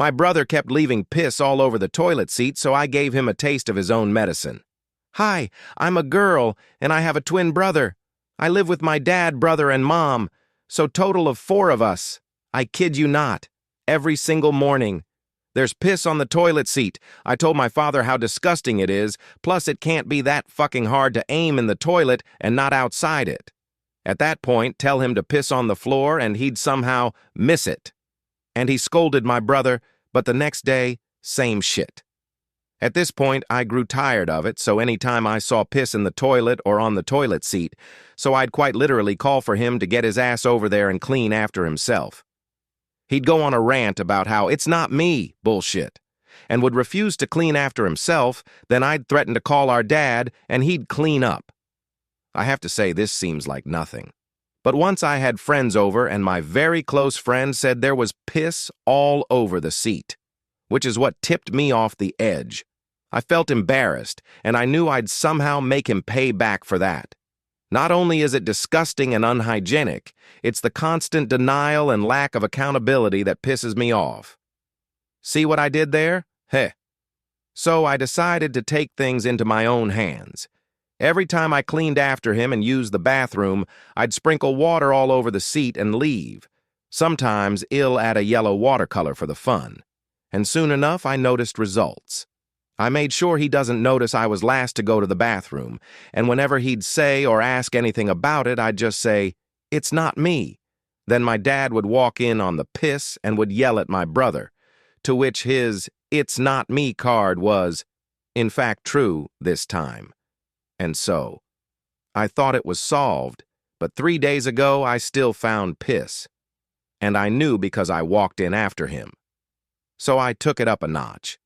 My brother kept leaving piss all over the toilet seat, so I gave him a taste of his own medicine. Hi, I'm a girl, and I have a twin brother. I live with my dad, brother, and mom, so total of 4 of us. I kid you not. Every single morning. There's piss on the toilet seat. I told my father how disgusting it is, plus it can't be that fucking hard to aim in the toilet and not outside it. At that point, tell him to piss on the floor and he'd somehow miss it. And he scolded my brother, but the next day, same shit. At this point, I grew tired of it, so anytime I saw piss in the toilet or on the toilet seat, so I'd quite literally call for him to get his ass over there and clean after himself. He'd go on a rant about how it's not me bullshit, and would refuse to clean after himself. Then I'd threaten to call our dad, and he'd clean up. I have to say, this seems like nothing. But once I had friends over, and my very close friend said there was piss all over the seat, which is what tipped me off the edge. I felt embarrassed, and I knew I'd somehow make him pay back for that. Not only is it disgusting and unhygienic, it's the constant denial and lack of accountability that pisses me off. See what I did there? Heh. So I decided to take things into my own hands. Every time I cleaned after him and used the bathroom, I'd sprinkle water all over the seat and leave. Sometimes I'll add a yellow watercolor for the fun. And soon enough, I noticed results. I made sure he doesn't notice I was last to go to the bathroom, and whenever he'd say or ask anything about it, I'd just say, "It's not me." Then my dad would walk in on the piss and would yell at my brother, to which his "it's not me" card was, in fact, true this time. And so, I thought it was solved, but 3 days ago I still found piss. And I knew because I walked in after him. So I took it up a notch.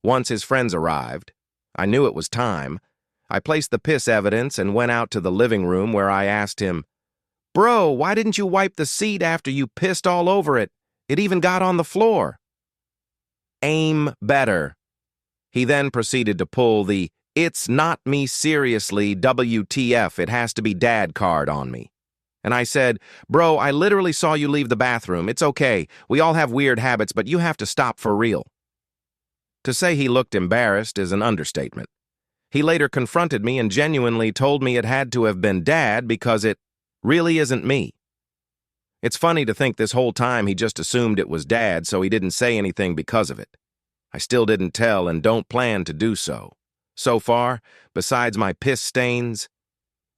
Once his friends arrived, I knew it was time. I placed the piss evidence and went out to the living room where I asked him, "Bro, why didn't you wipe the seat after you pissed all over it? It even got on the floor." Aim better. He then proceeded to pull the "it's not me seriously, WTF, it has to be dad" card on me. And I said, "Bro, I literally saw you leave the bathroom. It's okay. We all have weird habits, but you have to stop for real." To say he looked embarrassed is an understatement. He later confronted me and genuinely told me it had to have been dad because it really isn't me. It's funny to think this whole time he just assumed it was dad, so he didn't say anything because of it. I still didn't tell and don't plan to do so. So far, besides my piss stains,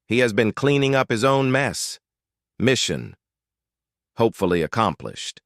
he has been cleaning up his own mess. Mission hopefully accomplished.